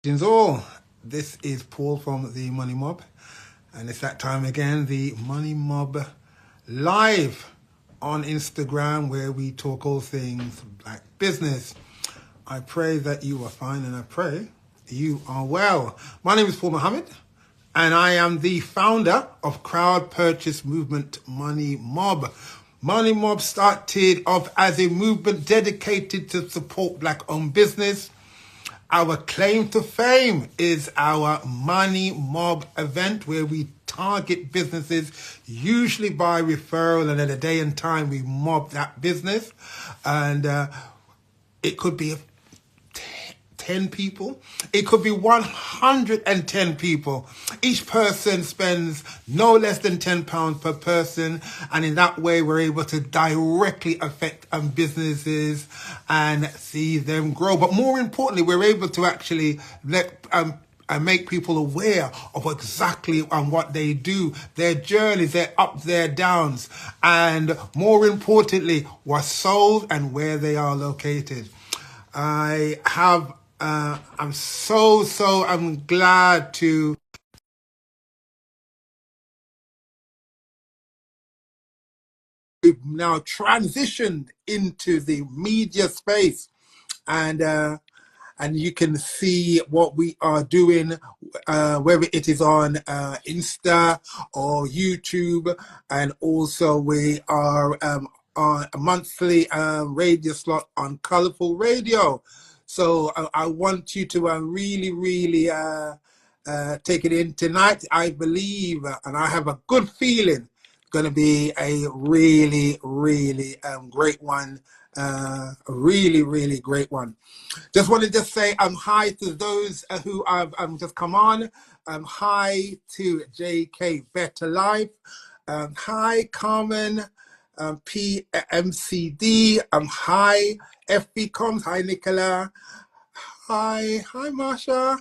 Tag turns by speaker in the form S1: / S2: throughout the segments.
S1: Greetings all. This is Paul from the Money Mob, and it's that time again, the Money Mob live on Instagram, where we talk all things black business. I pray that you are fine, and I pray you are well. My name is Paul Muhammad, and I am the founder of crowd purchase movement Money Mob. Money Mob started off as a movement dedicated to support black-owned business. Our claim to fame is our Money Mob event, where we target businesses, usually by referral, and at a day and time we mob that business. And it could be 10 people. It could be 110 people. Each person spends no less than £10 per person. And in that way, we're able to directly affect businesses and see them grow. But more importantly, we're able to actually make people aware of exactly what they do, their journeys, their ups, their downs, and more importantly, what sold and where they are located. I'm glad to we've now transitioned into the media space, and you can see what we are doing, whether it is on Insta or YouTube, and also we are on a monthly radio slot on Colorful Radio. So I want you to really take it in tonight. I believe, and I have a good feeling, it's going to be a really great one. A really great one. Just want to say hi to those who have just come on. Hi to JK Better Life. Hi Carmen. PMCD. Hi FB Coms. Hi Nicola. Hi Marsha.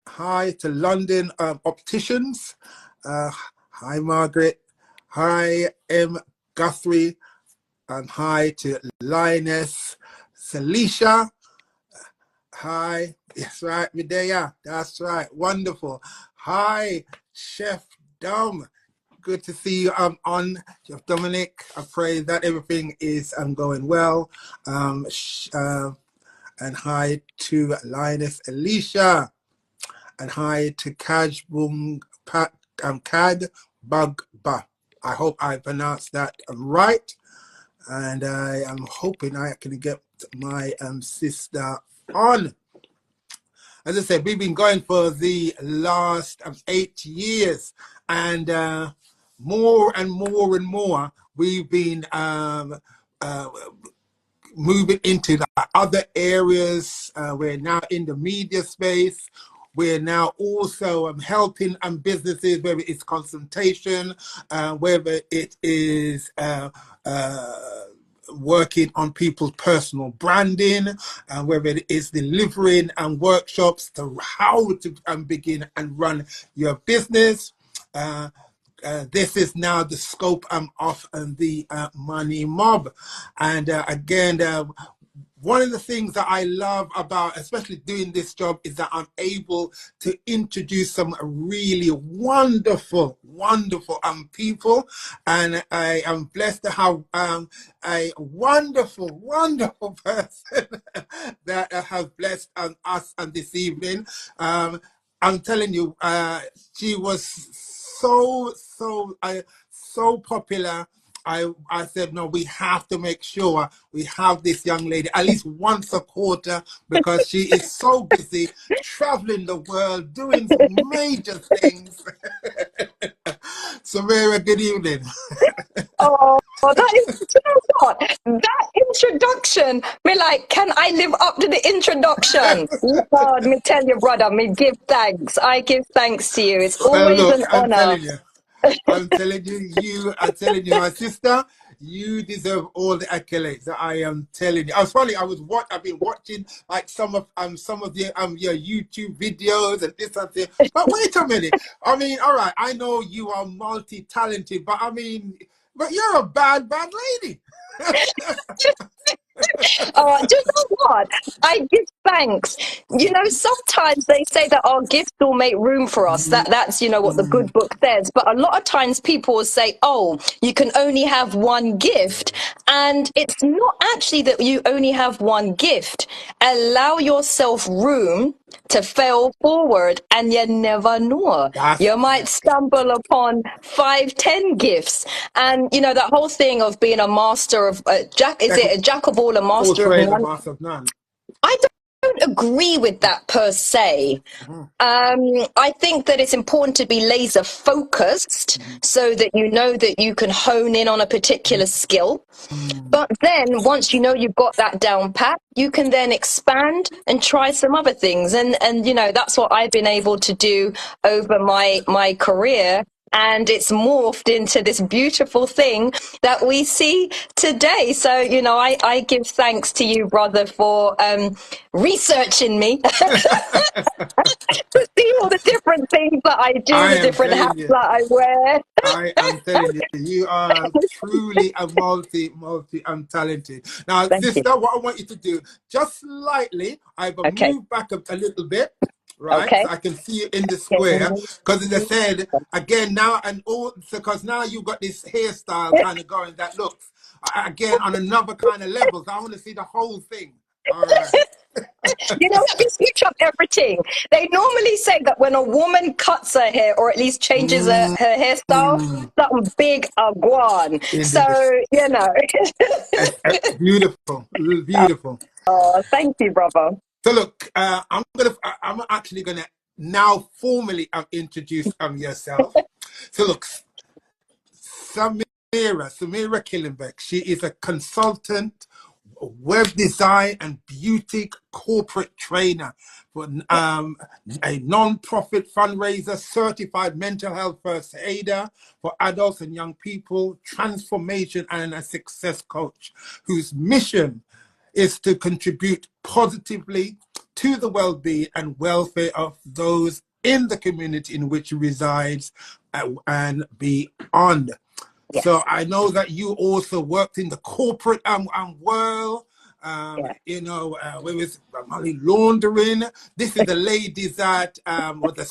S1: Hi to London Opticians. Hi Margaret. Hi M Guthrie. And hi to Lioness Celicia. Hi. That's right, Medea. That's right. Wonderful. Hi, Chef Dom. Good to see you on, Chef Dominic. I pray that everything is going well. And hi to Lioness Alicia. And hi to Kaj Boom Cad Bugba. I hope I pronounced that right. And I am hoping I can get my sister on. As I said, we've been going for the last 8 years, and more and more, we've been moving into the other areas. We're now in the media space. We're now also helping businesses, whether it's consultation, whether it is working on people's personal branding, whether it is delivering workshops to how to begin and run your business. This is now the scope of the Money Mob. And again, one of the things that I love about, especially doing this job, is that I'm able to introduce some really wonderful people. And I am blessed to have a wonderful person that has blessed us this evening. I'm telling you, she was so popular. I said, no, we have to make sure we have this young lady at least once a quarter, because she is so busy traveling the world, doing major things. Semerah, good evening.
S2: Oh, that is, you know what? That introduction, me like, can I live up to the introduction? Lord, me tell you, brother, me give thanks. I give thanks to you. It's always an honor.
S1: I'm telling you, my sister, you deserve all the accolades. I am telling you. I was funny. I've been watching like some of your YouTube videos and this and that. But wait a minute. I mean, all right. I know you are multi-talented, but I mean, but you're a bad lady.
S2: Do you know what? I give thanks. You know, sometimes they say that our gifts will make room for us. That's, you know, what the good book says. But a lot of times people will say, oh, you can only have one gift. And it's not actually that you only have one gift. Allow yourself room to fail forward, and you never know. You might stumble upon 5, 10 gifts. And, you know, that whole thing of being a master of is it a jack of all, a master of none?
S1: Master of none.
S2: I don't agree with that per se. I think that it's important to be laser focused so that you know that you can hone in on a particular skill. But then once you know you've got that down pat, you can then expand and try some other things. And you know, that's what I've been able to do over my career. And it's morphed into this beautiful thing that we see today. So, you know, I give thanks to you, brother, for researching me to see all the different things that I do, the different hats that I wear.
S1: I am telling you, you are truly a multi talented. Now, sister, what I want you to do, just slightly, I've moved back a little bit. Right, so I can see you in the square, because as I said again now, and all because now you've got this hairstyle kind of going that looks again on another kind of level. So I want to see the whole thing. All right.
S2: You know, we switch up everything. They normally say that when a woman cuts her hair, or at least changes her hairstyle, something big guan. So, you know.
S1: Beautiful, beautiful.
S2: Oh, thank you, brother.
S1: So look, I'm actually gonna now formally introduce yourself. So look, Semerah Killingbeck. She is a consultant, web design and beauty corporate trainer for a non-profit fundraiser, certified mental health first aider for adults and young people, transformation and a success coach whose mission is to contribute positively to the well-being and welfare of those in the community in which he resides and beyond. Yes. So I know that you also worked in the corporate world, you know, with money laundering. This is the lady that was a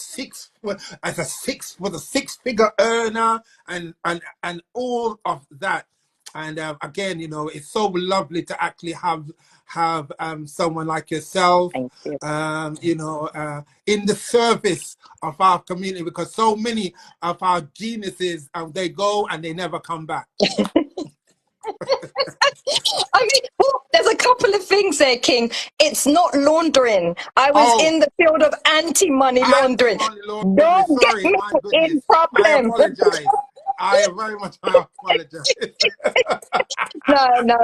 S1: six-figure earner and all of that. And again, you know, it's so lovely to actually have someone like yourself, you know, in the service of our community, because so many of our geniuses, they go and they never come back.
S2: I mean, there's a couple of things there, King. It's not laundering. I was in the field of anti-money laundering. Don't get me in problem.
S1: I apologize. I very much apologize.
S2: No,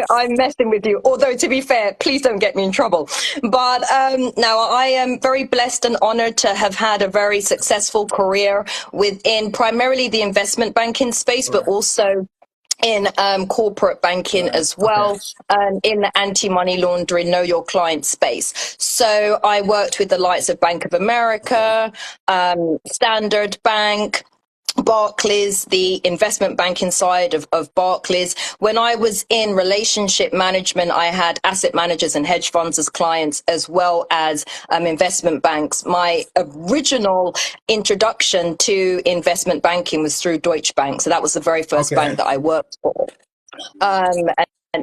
S2: I'm messing with you. Although, to be fair, please don't get me in trouble. But no, I am very blessed and honored to have had a very successful career within primarily the investment banking space, but also in corporate banking as well, in the anti-money laundering, know your client space. So I worked with the likes of Bank of America, Standard Bank, Barclays, the investment banking side of Barclays. When I was in relationship management, I had asset managers and hedge funds as clients, as well as investment banks. My original introduction to investment banking was through Deutsche Bank. So that was the very first bank that I worked for. And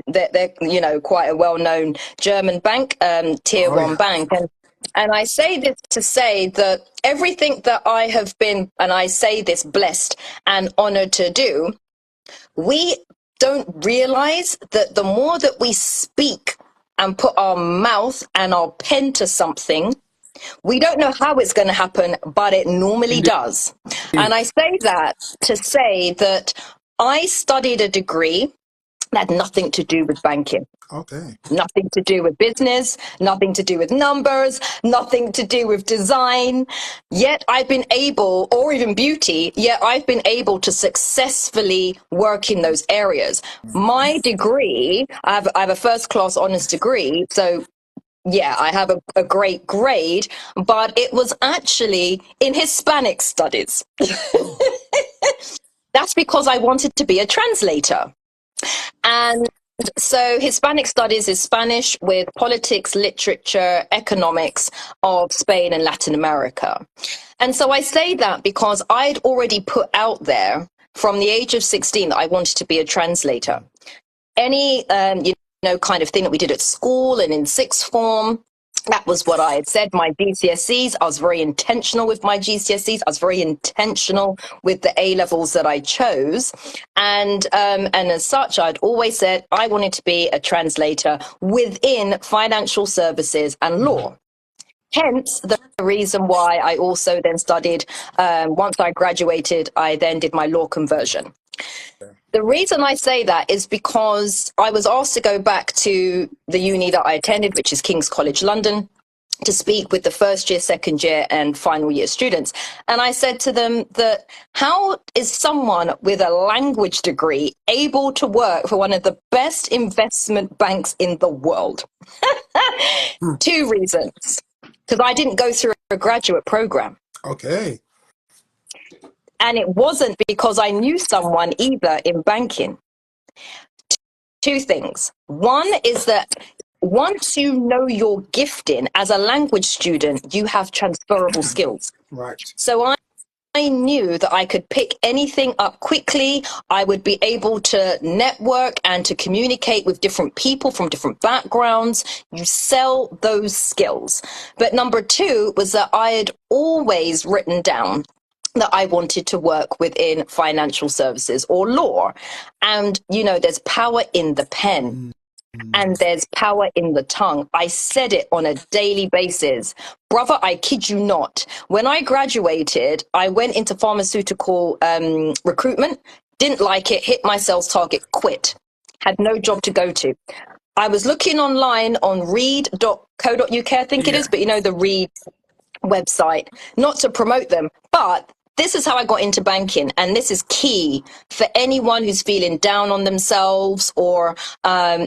S2: they're, you know, quite a well-known German bank, tier one bank. And I say this to say that everything that I have been, and I say this, blessed and honored to do, we don't realize that the more that we speak and put our mouth and our pen to something, we don't know how it's going to happen, but it normally does. And I say that to say that I studied a degree that had nothing to do with banking. Nothing to do with business, nothing to do with numbers, nothing to do with design. Yet I've been able, or even beauty, yet I've been able to successfully work in those areas. My degree, I have a first class honors degree. So yeah, I have a great grade, but it was actually in Hispanic studies. That's because I wanted to be a translator. And So Hispanic studies is Spanish with politics, literature, economics of Spain and Latin America. And so I say that because I'd already put out there from the age of 16 that I wanted to be a translator. Any, kind of thing that we did at school and in sixth form, that was what I had said. My GCSEs, I was very intentional with my GCSEs. I was very intentional with the A levels that I chose. And as such, I'd always said I wanted to be a translator within financial services and law. Hence the reason why I also then studied, once I graduated, I then did my law conversion. The reason I say that is because I was asked to go back to the uni that I attended, which is King's College London, to speak with the first year, second year and final year students. And I said to them that how is someone with a language degree able to work for one of the best investment banks in the world? Two reasons. Because I didn't go through a graduate program.
S1: Okay.
S2: And it wasn't because I knew someone either in banking. Two things. One is that once you know your gifting as a language student, you have transferable skills.
S1: Right.
S2: So I knew that I could pick anything up quickly. I would be able to network and to communicate with different people from different backgrounds. You sell those skills. But number two was that I had always written down that I wanted to work within financial services or law. And, there's power in the pen. And there's power in the tongue. I said it on a daily basis. Brother, I kid you not. When I graduated, I went into pharmaceutical recruitment, didn't like it, hit my sales target, quit. Had no job to go to. I was looking online on read.co.uk, I think it is, but the Read website, not to promote them, but this is how I got into banking, and this is key for anyone who's feeling down on themselves or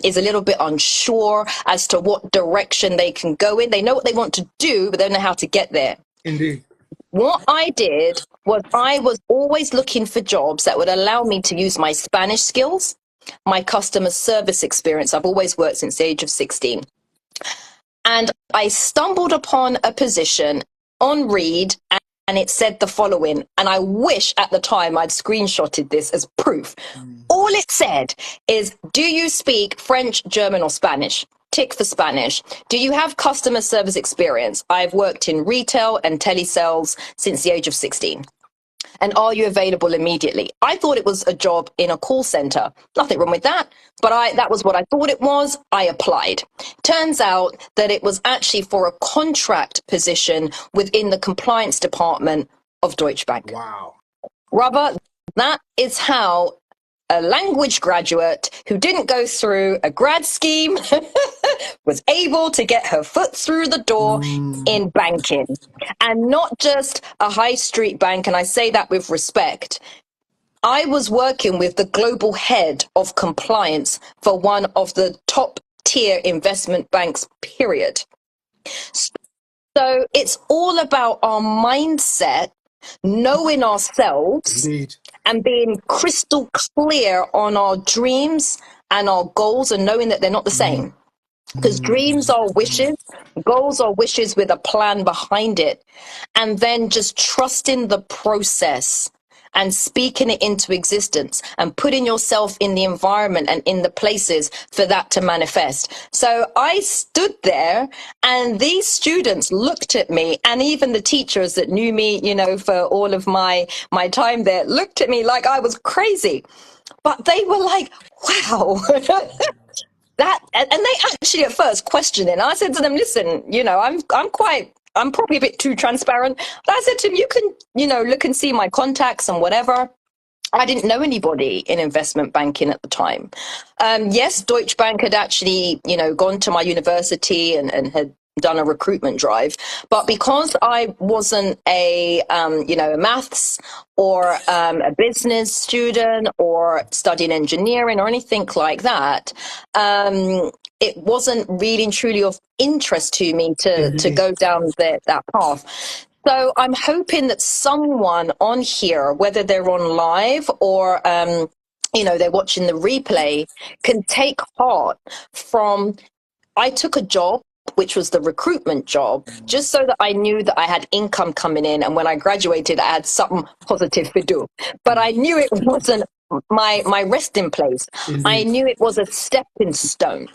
S2: is a little bit unsure as to what direction they can go in. They know what they want to do, but they don't know how to get there.
S1: Indeed.
S2: What I did was I was always looking for jobs that would allow me to use my Spanish skills, my customer service experience. I've always worked since the age of 16. And I stumbled upon a position on Reed, and it said the following, and I wish at the time I'd screenshotted this as proof. All it said is, do you speak French, German, or Spanish? Tick for Spanish. Do you have customer service experience? I've worked in retail and telesales since the age of 16. And are you available immediately? I thought it was a job in a call center. Nothing wrong with that. But that was what I thought it was. I applied. Turns out that it was actually for a contract position within the compliance department of Deutsche Bank.
S1: Wow.
S2: Brother, that is how a language graduate who didn't go through a grad scheme was able to get her foot through the door in banking, and not just a high street bank. And I say that with respect. I was working with the global head of compliance for one of the top tier investment banks, period. So it's all about our mindset, knowing ourselves.
S1: Indeed.
S2: And being crystal clear on our dreams and our goals, and knowing that they're not the same. Because dreams are wishes, goals are wishes with a plan behind it. And then just trusting the process and speaking it into existence and putting yourself in the environment and in the places for that to manifest. So I stood there, and these students looked at me, and even the teachers that knew me, for all of my time there, looked at me like I was crazy. But they were like, wow. And they actually at first questioned it. And I said to them, listen, I'm probably a bit too transparent. But I said to him, you can, look and see my contacts and whatever. I didn't know anybody in investment banking at the time. Yes, Deutsche Bank had actually, gone to my university and had done a recruitment drive. But because I wasn't a maths or a business student or studying engineering or anything like that, it wasn't really and truly of interest to me to go down that path. So I'm hoping that someone on here, whether they're on live or they're watching the replay, can take heart from, I took a job, which was the recruitment job, just so that I knew that I had income coming in. And when I graduated, I had something positive to do. But I knew it wasn't my resting place. I knew it was a stepping stone.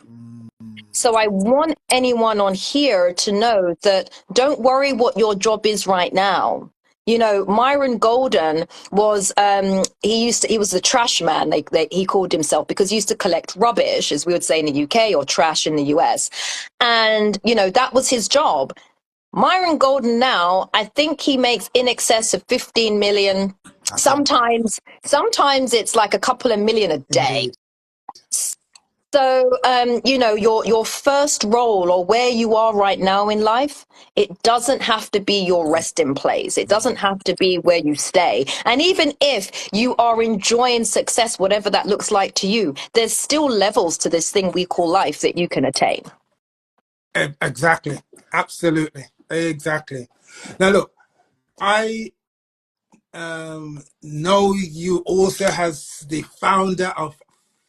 S2: So I want anyone on here to know that don't worry what your job is right now. Myron Golden was, he was the trash man, he called himself, because he used to collect rubbish, as we would say in the UK, or trash in the US. And, that was his job. Myron Golden now, I think he makes in excess of 15 million. Sometimes it's like a couple of million a day. So, your first role, or where you are right now in life, it doesn't have to be your resting place. It doesn't have to be where you stay. And even if you are enjoying success, whatever that looks like to you, there's still levels to this thing we call life that you can attain.
S1: Exactly. Absolutely. Exactly. Now, look, I know you also as the founder of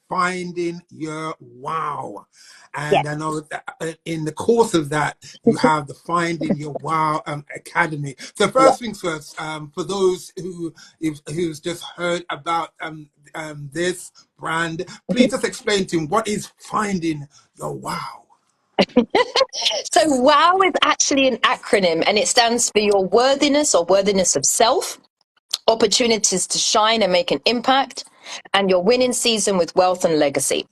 S1: Finding Your Wow. And
S2: Yes.
S1: I know that in the course of that, you have the Finding Your Wow Academy. So first things first, for those who's just heard about this brand, please just explain to him, what is Finding Your Wow?
S2: So WOW is actually an acronym, and it stands for your worthiness, or worthiness of self, opportunities to shine and make an impact, and your winning season with wealth and legacy.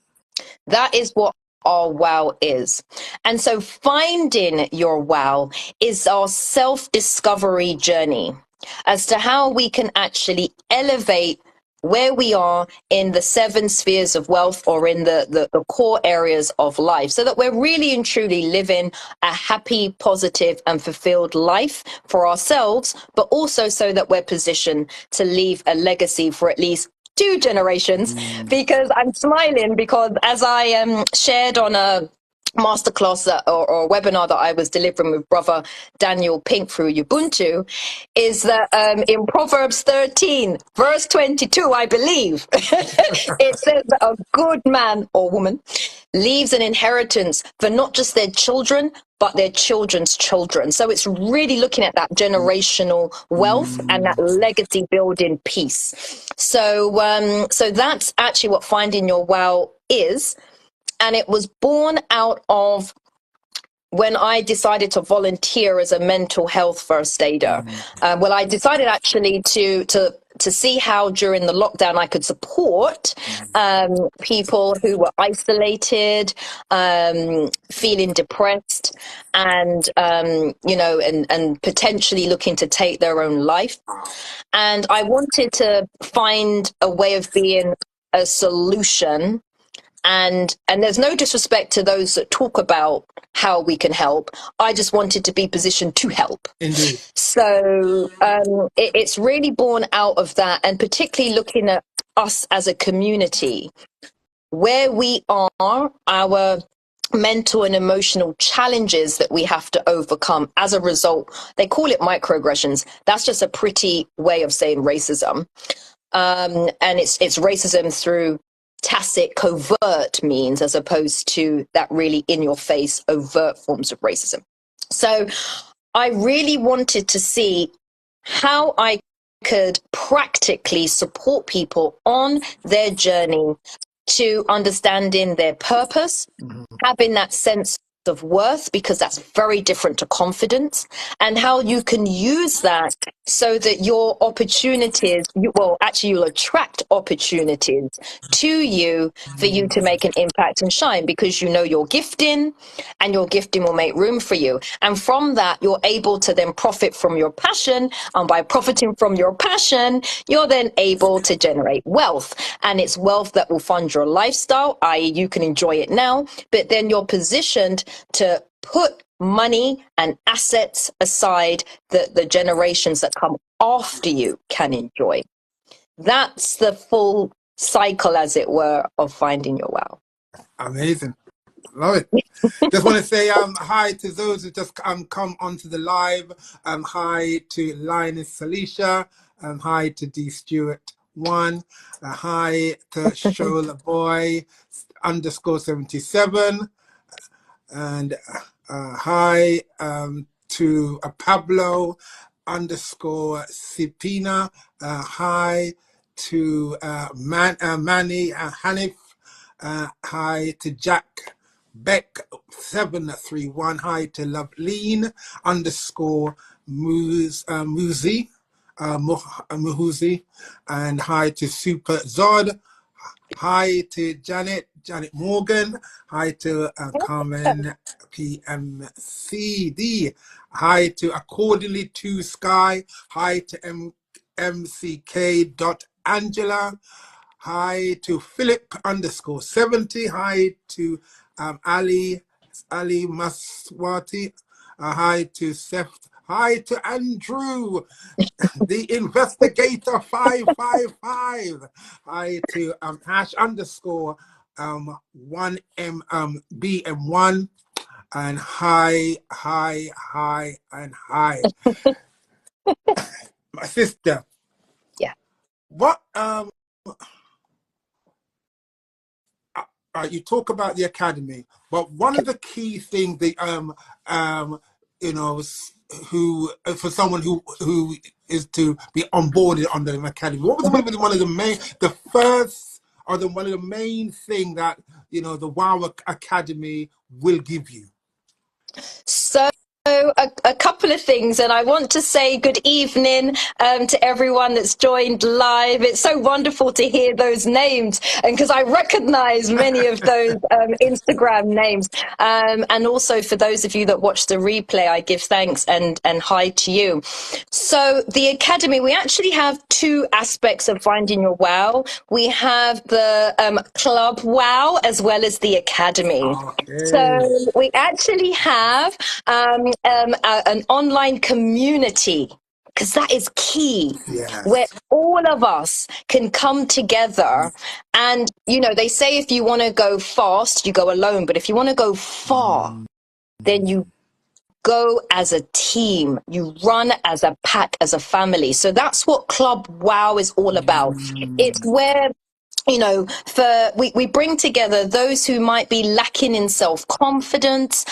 S2: That is what our wow is. And so finding your wow is our self-discovery journey as to how we can actually elevate where we are in the 7 spheres of wealth, or in the core areas of life, so that we're really and truly living a happy, positive, and fulfilled life for ourselves, but also so that we're positioned to leave a legacy for at least 2 generations. Because I'm smiling, because as I shared on a masterclass or webinar that I was delivering with brother Daniel Pink through Ubuntu, is that in Proverbs 13 verse 22, I believe, it says that a good man or woman leaves an inheritance for not just their children, but their children's children. So it's really looking at that generational wealth and that legacy building piece. So so that's actually what Finding Your Wow is. And it was born out of when I decided to volunteer as a mental health first aider. Well, I decided actually to see how during the lockdown I could support people who were isolated, feeling depressed, and and potentially looking to take their own life. And I wanted to find a way of being a solution. And there's no disrespect to those that talk about how we can help. I just wanted to be positioned to help.
S1: Indeed.
S2: So it's really born out of that, and particularly looking at us as a community, where we are, our mental and emotional challenges that we have to overcome as a result. They call it microaggressions. That's just a pretty way of saying racism. And it's racism through tacit, covert means, as opposed to that really in your face, overt forms of racism. So I really wanted to see how I could practically support people on their journey to understanding their purpose, having that sense of worth, because that's very different to confidence, and how you can use that so that your opportunities, you'll attract opportunities to you for you to make an impact and shine, because you know your gifting, and your gifting will make room for you. And from that, you're able to then profit from your passion. And by profiting from your passion, you're then able to generate wealth. And it's wealth that will fund your lifestyle, i.e. you can enjoy it now, but then you're positioned to put money and assets aside that the generations that come after you can enjoy. That's the full cycle, as it were, of Finding Your Wow.
S1: Amazing. Love it. Just want to say hi to those who just come onto the live. Hi to Linus Salisha. Hi to D. Stewart 1. Hi to Shola Boy _77. And hi to Pablo _Sipina. Hi to Manny Hanif. Hi to Jack Beck 731. Hi to Loveleen _Muzi. Muhuzi. And hi to Super Zod. Hi to Janet Morgan. Hi to Carmen PMCD. Hi to Accordingly to Sky. Hi to MCK.Angela. Hi to Philip _70. Hi to Ali Maswati. Hi to Seth. Hi to Andrew, the investigator 555. Hi to hash _ 1M BM1. And hi. My sister.
S2: Yeah.
S1: What you talk about the academy, but one of the key things that you know, who for someone who is to be onboarded under an academy, what was one of the main, the first, or one of the main thing that, you know, the WOW Academy will give you?
S2: So a couple of things, and I want to say good evening to everyone that's joined live. It's so wonderful to hear those names, and because I recognize many of those Instagram names, and also for those of you that watch the replay, I give thanks and hi to you. So the Academy, we actually have two aspects of Finding Your Wow. We have the Club Wow as well as the Academy.
S1: Okay.
S2: So we actually have an online community, because that is key.
S1: Yes.
S2: Where all of us can come together. And, you know, they say if you want to go fast, you go alone. But if you want to go far, then you go as a team, you run as a pack, as a family. So that's what Club WOW is all about. It's where, you know, we bring together those who might be lacking in self-confidence,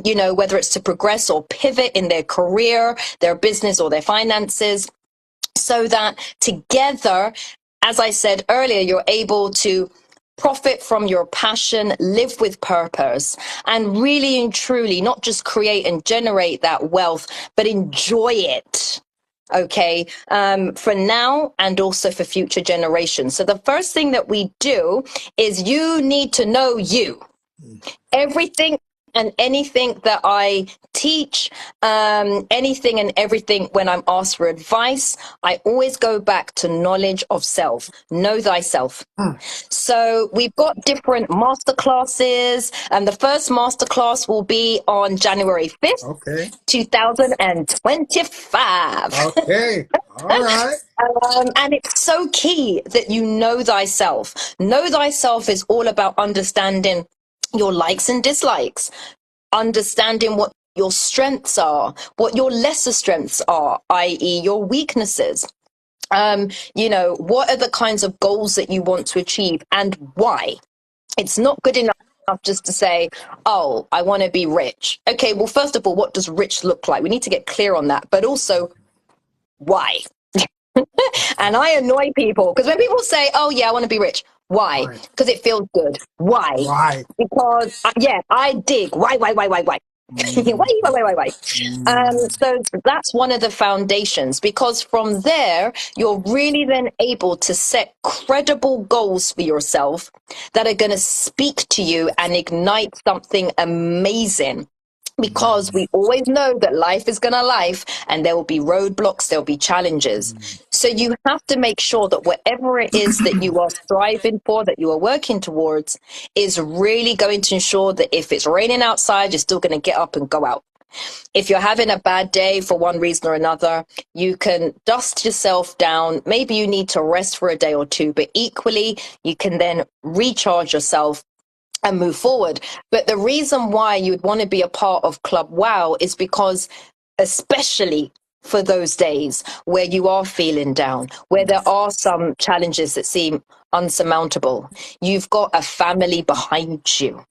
S2: you know, whether it's to progress or pivot in their career, their business, or their finances, so that together, as I said earlier, you're able to profit from your passion, live with purpose, and really and truly not just create and generate that wealth, but enjoy it. Okay, for now and also for future generations. So the first thing that we do is you need to know you. Everything and anything that I teach, anything and everything, when I'm asked for advice, I always go back to knowledge of self. Know thyself. So we've got different masterclasses, and the first masterclass will be on January 5th.
S1: Okay.
S2: 2025.
S1: Okay. All right.
S2: And it's so key that you know thyself. Know thyself is all about understanding your likes and dislikes, understanding what your strengths are, what your lesser strengths are, i.e. your weaknesses. You know, what are the kinds of goals that you want to achieve and why? It's not good enough just to say, oh, I want to be rich. Okay, well, first of all, what does rich look like? We need to get clear on that, but also why? And I annoy people because when people say, oh, yeah, I want to be rich. Why? Because it feels good. Why?
S1: Why?
S2: Because, yeah, I dig. Why? Why? Why? So that's one of the foundations, because from there, you're really then able to set credible goals for yourself that are going to speak to you and ignite something amazing. Because we always know that life is going to life, and there will be roadblocks, there'll be challenges. So you have to make sure that whatever it is that you are striving for, that you are working towards, is really going to ensure that if it's raining outside, you're still going to get up and go out. If you're having a bad day for one reason or another, you can dust yourself down. Maybe you need to rest for a day or two, but equally, you can then recharge yourself and move forward. But the reason why you would want to be a part of Club WOW is because, especially for those days where you are feeling down, where there are some challenges that seem unsurmountable. You've got a family behind you.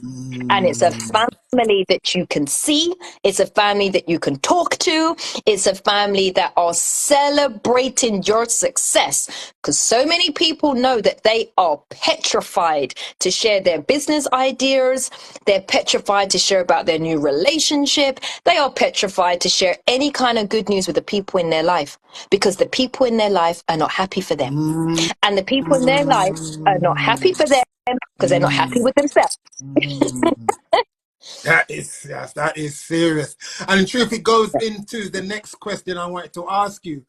S2: And it's a family that you can see. It's a family that you can talk to. It's a family that are celebrating your success. Because so many people know that they are petrified to share their business ideas. They're petrified to share about their new relationship. They are petrified to share any kind of good news with the people in their life, because the people in their life are not happy for them. And the people in their life are not happy for them because they're not happy with themselves.
S1: That is, yes, that is serious. And in truth, it goes into the next question I wanted to ask you.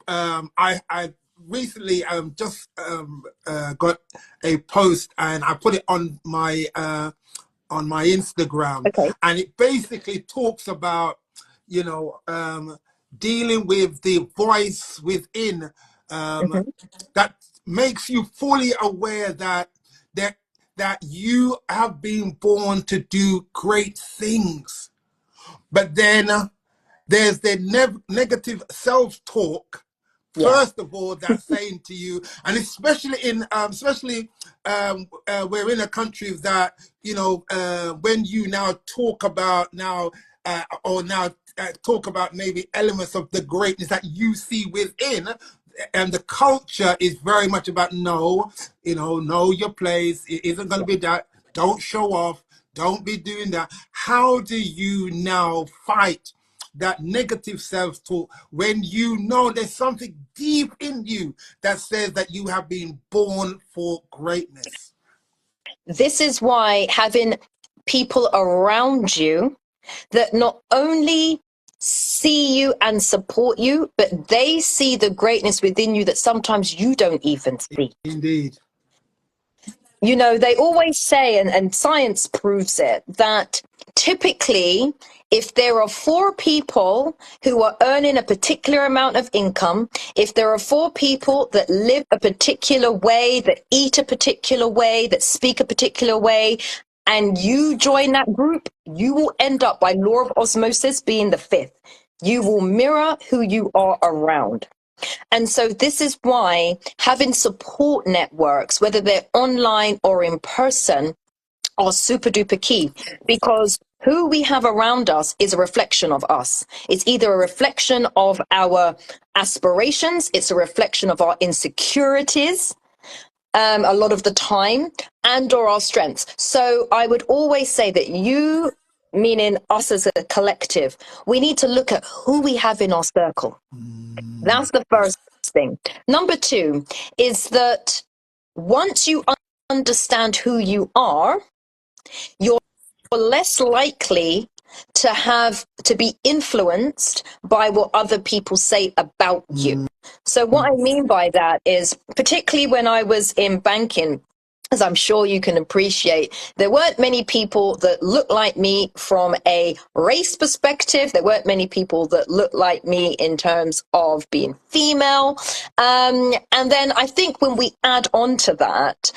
S1: I recently just got a post, and I put it on my Instagram,
S2: Okay.
S1: and it basically talks about, you know, dealing with the voice within, that makes you fully aware that that you have been born to do great things. But then there's the negative self-talk, first of all, that's saying to you, and especially we're in a country that, you know, when you now talk about talk about maybe elements of the greatness that you see within, and the culture is very much about know your place. It isn't going to be that. Don't show off. Don't be doing that. How do you now fight that negative self-talk when you know there's something deep in you that says that you have been born for greatness?
S2: This is why having people around you that not only see you and support you, but they see the greatness within you that sometimes you don't even see.
S1: Indeed.
S2: You know, they always say, and science proves it, that typically if there are 4 people who are earning a particular amount of income, if there are 4 people that live a particular way, that eat a particular way, that speak a particular way, and you join that group, you will end up, by law of osmosis, being the 5th. You will mirror who you are around. And so this is why having support networks, whether they're online or in person, are super duper key, because who we have around us is a reflection of us. It's either a reflection of our aspirations, it's a reflection of our insecurities, a lot of the time, and or our strengths. So I would always say that you, meaning us as a collective, we need to look at who we have in our circle. That's the first thing. Number 2 is that once you understand who you are, you're less likely to be influenced by what other people say about you. So what I mean by that is, particularly when I was in banking, as I'm sure you can appreciate, there weren't many people that looked like me from a race perspective. There weren't many people that looked like me in terms of being female. And then I think when we add on to that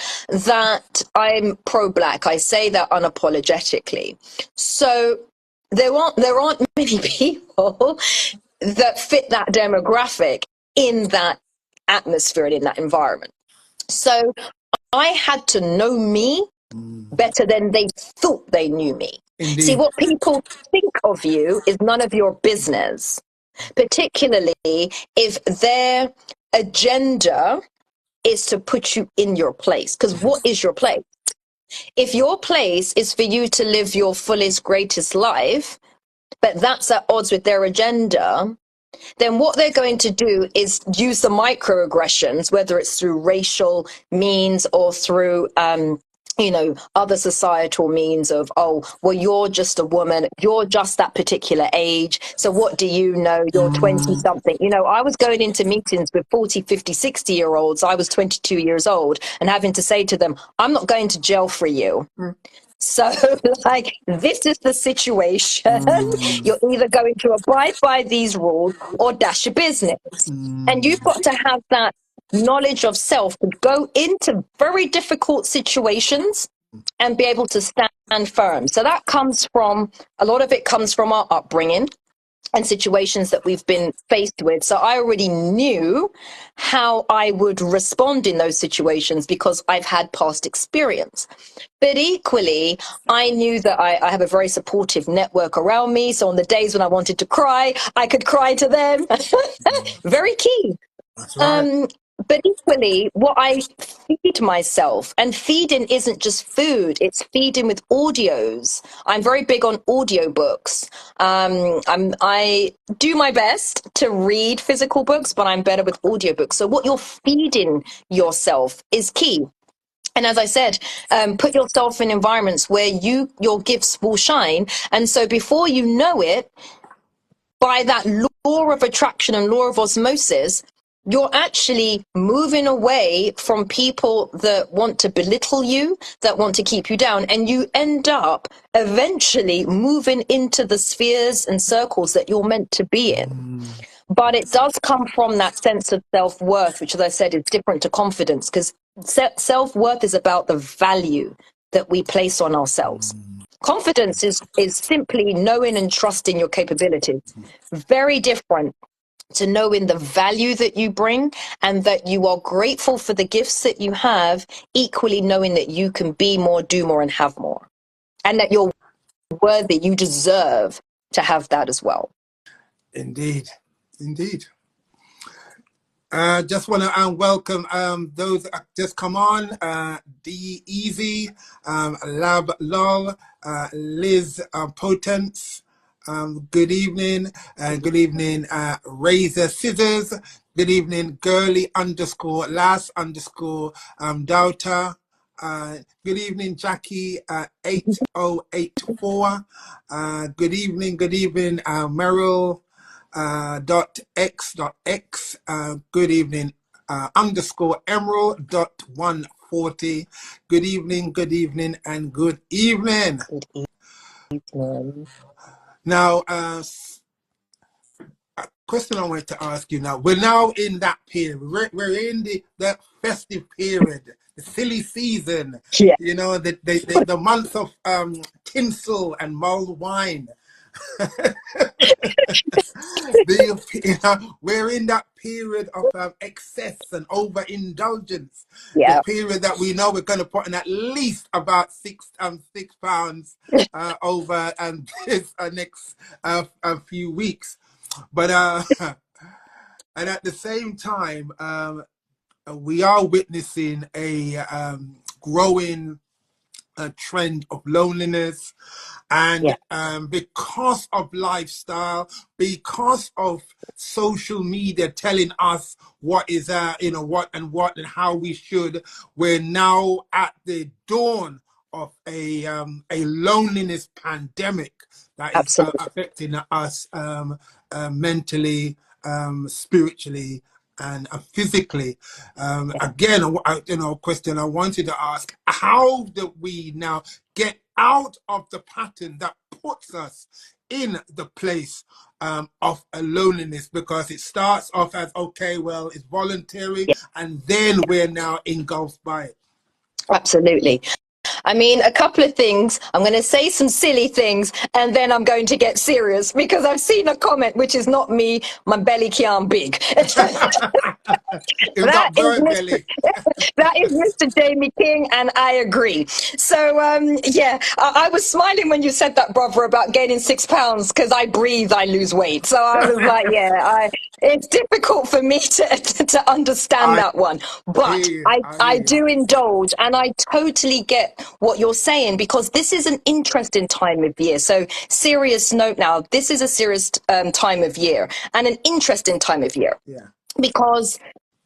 S2: I'm pro-Black, I say that unapologetically. So there aren't many people that fit that demographic in that atmosphere and in that environment. So I had to know me better than they thought they knew me.
S1: Indeed.
S2: See, what people think of you is none of your business, particularly if their agenda is to put you in your place. Because what is your place? If your place is for you to live your fullest, greatest life, but that's at odds with their agenda, then what they're going to do is use the microaggressions, whether it's through racial means or through, other societal means of, oh, well, you're just a woman, you're just that particular age, so what do you know, you're 20 something. You know, I was going into meetings with 40, 50, 60-year-olds. I was 22 years old and having to say to them, I'm not going to jail for you. So, like, this is the situation. You're either going to abide by these rules or dash your business. And you've got to have that knowledge of self to go into very difficult situations and be able to stand firm. So that comes from, a lot of it comes from our upbringing. and situations that we've been faced with. So I already knew how I would respond in those situations because I've had past experience. But equally, I knew that I have a very supportive network around me. So on the days when I wanted to cry, I could cry to them. Very key.
S1: That's right.
S2: But equally, what I feed myself, and feeding isn't just food, it's feeding with audios. I'm very big on audiobooks. I do my best to read physical books, but I'm better with audiobooks. So what you're feeding yourself is key. And as I said, put yourself in environments where your gifts will shine. And so before you know it, by that law of attraction and law of osmosis, you're actually moving away from people that want to belittle you, that want to keep you down, and you end up eventually moving into the spheres and circles that you're meant to be in. But it does come from that sense of self-worth, which, as I said, is different to confidence, because self-worth is about the value that we place on ourselves. Confidence is simply knowing and trusting your capabilities. Very different to knowing the value that you bring and that you are grateful for the gifts that you have, equally knowing that you can be more, do more, and have more. And that you're worthy, you deserve to have that as well.
S1: Indeed. Indeed. Just want to welcome those that just come on. D Easy, Lab Lol, Liz Potence. Good evening. Good evening, Razor Scissors. Good evening, Girly _ last _ Daughter. Good evening, Jackie 8084. Good evening, Meryl. .x. Good evening, _emerald.140. Good evening, and good evening.
S2: Good evening.
S1: Now, a question I wanted to ask you now. We're now in that period. We're in the festive period, the silly season.
S2: Yeah.
S1: You know, the month of tinsel and mulled wine. We're in that period of excess and overindulgence.
S2: Yeah.
S1: The period that we know we're going to put in at least about 6 pounds over and this next a few weeks. But and at the same time, we are witnessing a growing trend of loneliness. And because of lifestyle, because of social media telling us what is what and how we should, we're now at the dawn of a loneliness pandemic that is affecting us mentally, spiritually, and physically. Again, question I wanted to ask: how do we now get out of the pattern that puts us in the place of a loneliness? Because it starts off as, okay, well, it's voluntary, and then we're now engulfed by it.
S2: Absolutely. I mean, a couple of things. I'm going to say some silly things, and then I'm going to get serious, because I've seen a comment, which is not me. My belly can't big. That is Mr. Jamie King, and I agree. So, I was smiling when you said that, brother, about gaining 6 pounds, because I breathe, I lose weight. So I was like, it's difficult for me to understand that one. But I do indulge, and I totally get what you're saying, because this is an interesting time of year. So, serious note now, this is a serious time of year, and an interesting time of year.
S1: Yeah.
S2: Because,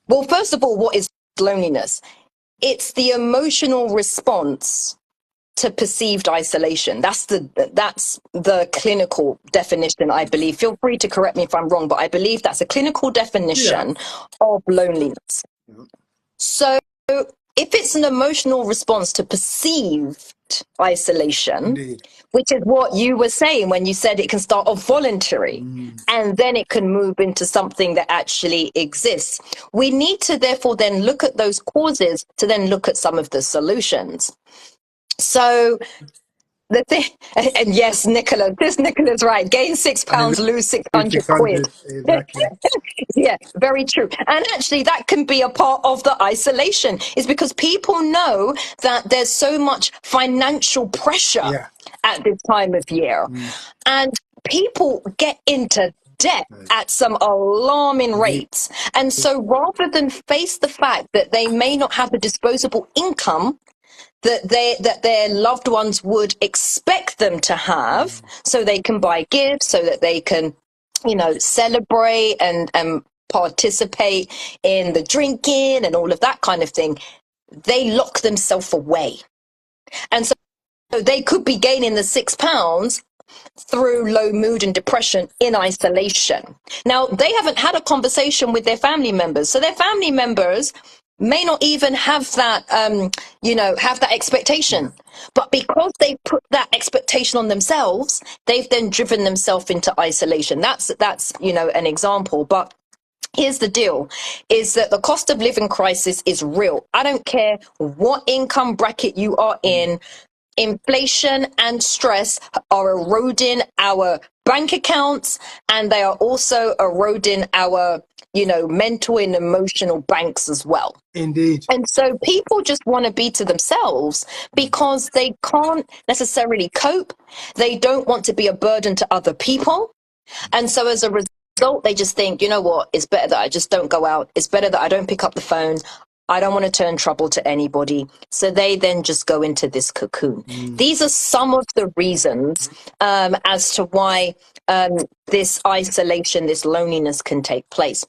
S2: well, first of all, what is loneliness? It's the emotional response to perceived isolation. That's the clinical definition, I believe. Feel free to correct me if I'm wrong, but I believe that's a clinical definition of loneliness. Yeah. So if it's an emotional response to perceived isolation,
S1: Indeed,
S2: which is what you were saying when you said it can start off voluntary, and then it can move into something that actually exists, we need to therefore then look at those causes to then look at some of the solutions. So the thing, and yes, Nicola, this Nicola's right. Gain £6, lose 600 quid.
S1: 600, exactly.
S2: Yeah, very true. And actually, that can be a part of the isolation, is because people know that there's so much financial pressure
S1: Yeah.
S2: at this time of year. And people get into debt at some alarming rates. And so rather than face the fact that they may not have the disposable income that their loved ones would expect them to have, so they can buy gifts, so that they can, you know, celebrate and participate in the drinking and all of that kind of thing, they lock themselves away. And so they could be gaining the £6 through low mood and depression in isolation. Now, they haven't had a conversation with their family members, so their family members may not even have that, have that expectation. But because they put that expectation on themselves, they've then driven themselves into isolation. That's an example. But here's the deal, is that the cost of living crisis is real. I don't care what income bracket you are in. Inflation and stress are eroding our bank accounts, and they are also eroding our, mental and emotional banks as well.
S1: Indeed.
S2: And so people just want to be to themselves because they can't necessarily cope. They don't want to be a burden to other people. And so as a result, they just think, you know what, it's better that I just don't go out. It's better that I don't pick up the phone. I don't want to turn trouble to anybody. So they then just go into this cocoon. These are some of the reasons as to why this isolation, this loneliness can take place.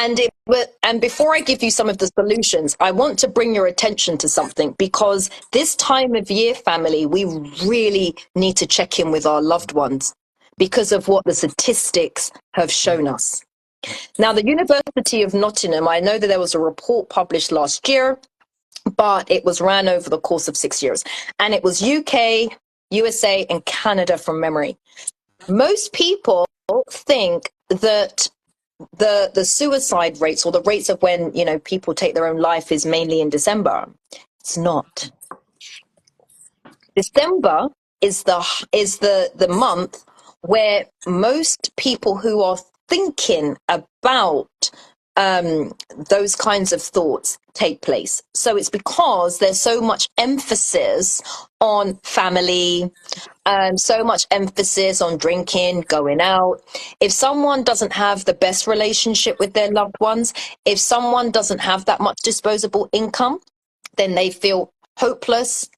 S2: And before I give you some of the solutions, I want to bring your attention to something, because this time of year, family, we really need to check in with our loved ones because of what the statistics have shown us. Now, the University of Nottingham, I know that there was a report published last year, but it was ran over the course of 6 years. And it was UK, USA, and Canada from memory. Most people think that the suicide rates, or the rates of when, people take their own life, is mainly in December. It's not. December is the month where most people who are thinking about those kinds of thoughts take place. So it's because there's so much emphasis on family, so much emphasis on drinking, going out. If someone doesn't have the best relationship with their loved ones, if someone doesn't have that much disposable income, then they feel hopeless,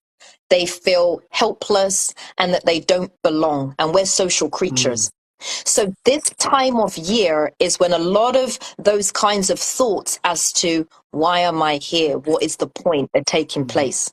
S2: they feel helpless, and that they don't belong. And we're social creatures. So this time of year is when a lot of those kinds of thoughts as to why am I here? What is the point? Are taking place.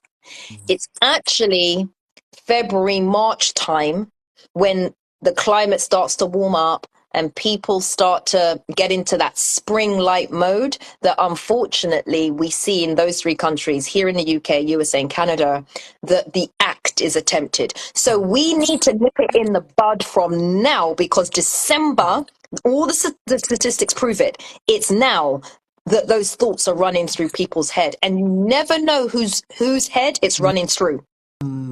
S2: It's actually February, March time when the climate starts to warm up and people start to get into that spring-like mode that unfortunately we see in those three countries, here in the UK, USA, and Canada, that the act is attempted. So we need to nip it in the bud from now, because December, all the statistics prove it. It's now that those thoughts are running through people's head, and you never know whose head it's running through.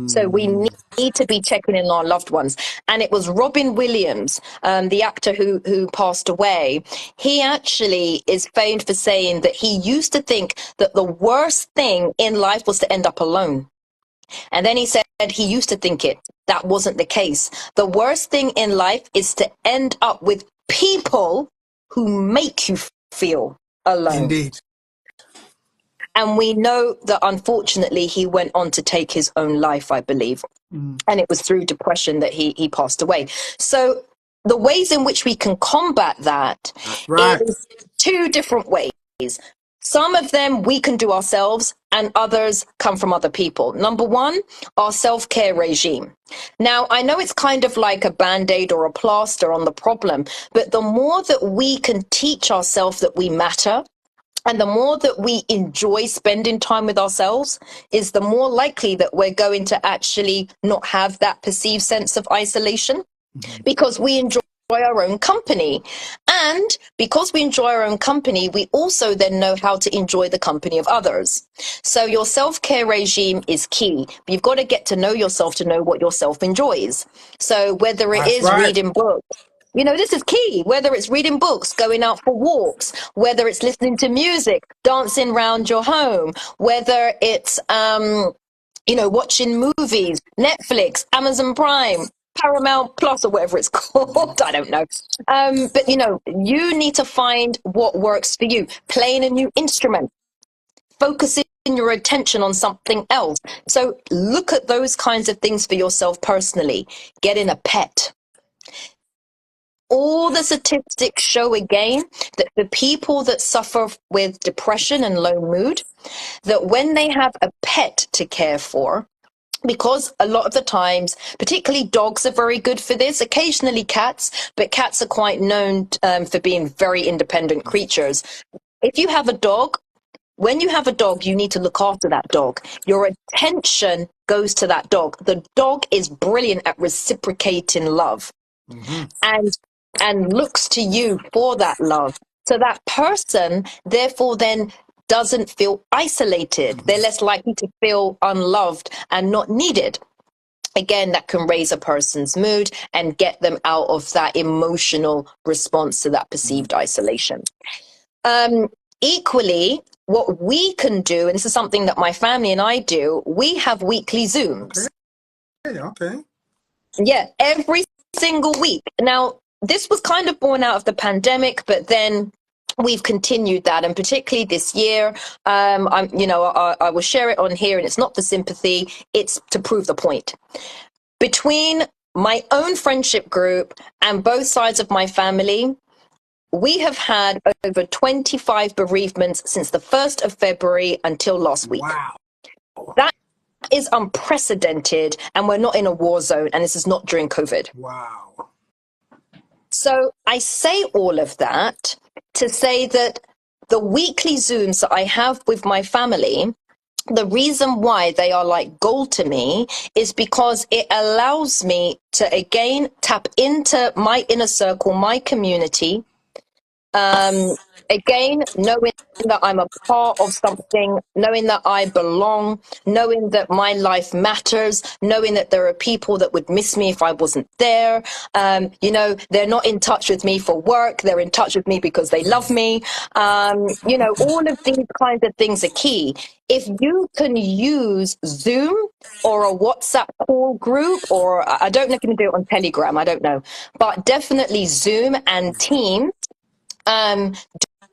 S2: So we need to be checking in on our loved ones. And it was Robin Williams, the actor who passed away. He actually is famed for saying that he used to think that the worst thing in life was to end up alone. And then he said he used to think that wasn't the case. The worst thing in life is to end up with people who make you feel alone.
S1: Indeed.
S2: And we know that unfortunately he went on to take his own life, I believe. And it was through depression that he passed away. So the ways in which we can combat that is two different ways. Some of them we can do ourselves, and others come from other people. Number one, our self-care regime. Now, I know it's kind of like a Band-Aid or a plaster on the problem, but the more that we can teach ourselves that we matter, and the more that we enjoy spending time with ourselves, is the more likely that we're going to actually not have that perceived sense of isolation, because we enjoy our own company. And because we enjoy our own company, we also then know how to enjoy the company of others. So your self-care regime is key. You've got to get to know yourself to know what yourself enjoys. So whether it is reading books, this is key. Whether it's reading books, going out for walks, whether it's listening to music, dancing around your home, whether it's, watching movies, Netflix, Amazon Prime, Paramount Plus, or whatever it's called. I don't know. But, you need to find what works for you. Playing a new instrument, focusing your attention on something else. So look at those kinds of things for yourself personally. Getting a pet. All the statistics show again that the people that suffer with depression and low mood, that when they have a pet to care for, because a lot of the times, particularly dogs are very good for this, occasionally cats, but cats are quite known for being very independent creatures. If you have a dog, when you have a dog, you need to look after that dog. Your attention goes to that dog. The dog is brilliant at reciprocating love. And looks to you for that love. So that person, therefore, then doesn't feel isolated. They're less likely to feel unloved and not needed. Again, that can raise a person's mood and get them out of that emotional response to that perceived isolation. Equally, what we can do, and this is something that my family and I do, we have weekly Zooms.
S1: Okay.
S2: Yeah, every single week. Now, this was kind of born out of the pandemic, but then we've continued that, and particularly this year, I will share it on here, and it's not for sympathy, it's to prove the point. Between my own friendship group and both sides of my family, we have had over 25 bereavements since the 1st of February until last week.
S1: Wow.
S2: That is unprecedented, and we're not in a war zone, and this is not during COVID.
S1: Wow.
S2: So I say all of that to say that the weekly Zooms that I have with my family, the reason why they are like gold to me is because it allows me to, again, tap into my inner circle, my community. Again, knowing that I'm a part of something, knowing that I belong, knowing that my life matters, knowing that there are people that would miss me if I wasn't there. They're not in touch with me for work. They're in touch with me because they love me. All of these kinds of things are key. If you can use Zoom or a WhatsApp call group, or I don't know if you can do it on Telegram, I don't know, but definitely Zoom and Teams,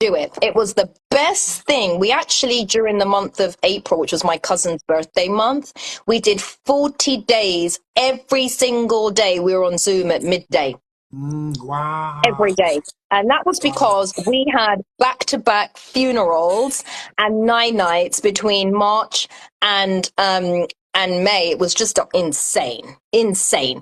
S2: do it. It was the best thing. We actually, during the month of April, which was my cousin's birthday month, we did 40 days. Every single day we were on Zoom at midday.
S1: Wow.
S2: Every day. And that was because we had back-to-back funerals and 9 nights between March and May. It was just insane.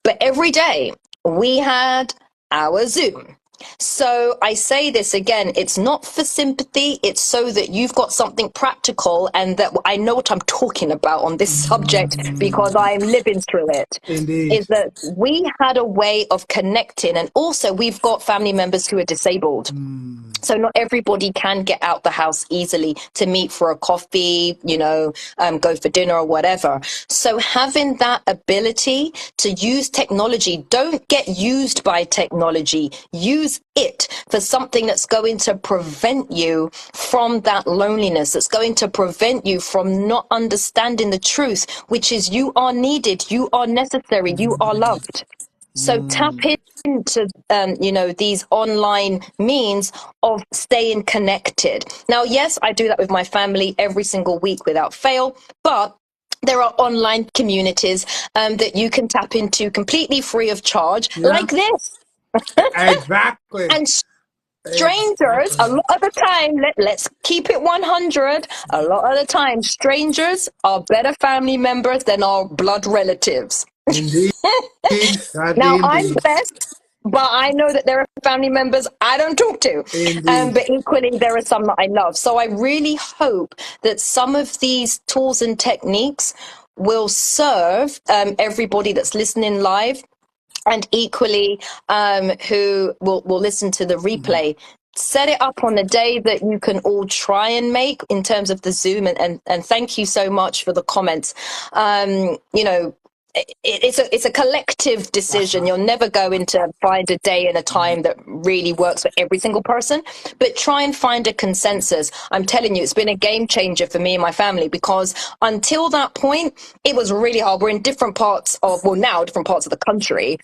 S2: But every day we had our Zoom. So I say this again, it's not for sympathy, it's so that you've got something practical and that I know what I'm talking about on this subject because I'm living through it.
S1: Indeed.
S2: Is that we had a way of connecting, and also we've got family members who are disabled. So not everybody can get out the house easily to meet for a coffee, go for dinner or whatever. So having that ability to use technology, don't get used by technology, use it for something that's going to prevent you from that loneliness, that's going to prevent you from not understanding the truth, which is you are needed, you are necessary, you are loved. So tap into, these online means of staying connected. Now, yes, I do that with my family every single week without fail, but there are online communities that you can tap into completely free of charge, like this.
S1: Exactly.
S2: And strangers, a lot of the time, let's keep it 100, a lot of the time, strangers are better family members than our blood relatives.
S1: Indeed.
S2: Now, I'm blessed, but I know that there are family members I don't talk to. But equally, there are some that I love. So I really hope that some of these tools and techniques will serve everybody that's listening live and equally who will listen to the replay. Set it up on a day that you can all try and make in terms of the Zoom, and thank you so much for the comments. It's a collective decision. You're never going to find a day and a time that really works for every single person, but try and find a consensus. I'm telling you, it's been a game changer for me and my family, because until that point, it was really hard. We're in different parts of the country.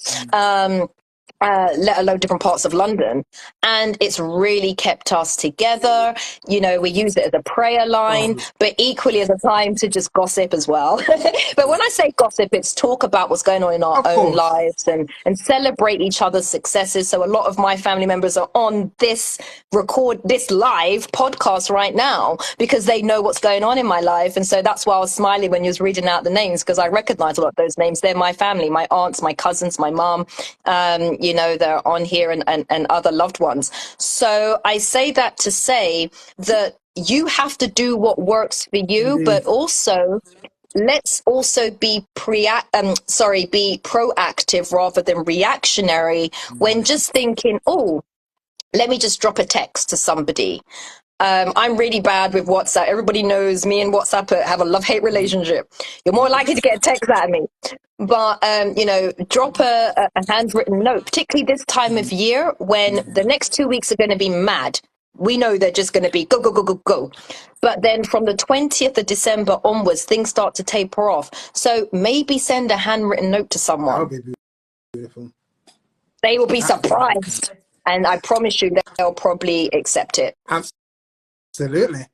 S2: Let alone different parts of London. And it's really kept us together. We use it as a prayer line, but equally as a time to just gossip as well. But when I say gossip, it's talk about what's going on in our own lives and celebrate each other's successes. So a lot of my family members are on this live podcast right now because they know what's going on in my life. And so that's why I was smiling when you was reading out the names, because I recognize a lot of those names. They're my family, my aunts, my cousins, my mom. They're on here, and other loved ones. So I say that to say that you have to do what works for you, but also let's also be proactive rather than reactionary when just thinking, oh, let me just drop a text to somebody. I'm really bad with WhatsApp. Everybody knows me and WhatsApp have a love-hate relationship. You're more likely to get a text out of me. But, drop a handwritten note, particularly this time of year when the next 2 weeks are going to be mad. We know they're just going to be go, go, go, go, go. But then from the 20th of December onwards, things start to taper off. So maybe send a handwritten note to someone.
S1: That would be beautiful.
S2: They will be surprised. And I promise you they'll probably accept it.
S1: Absolutely.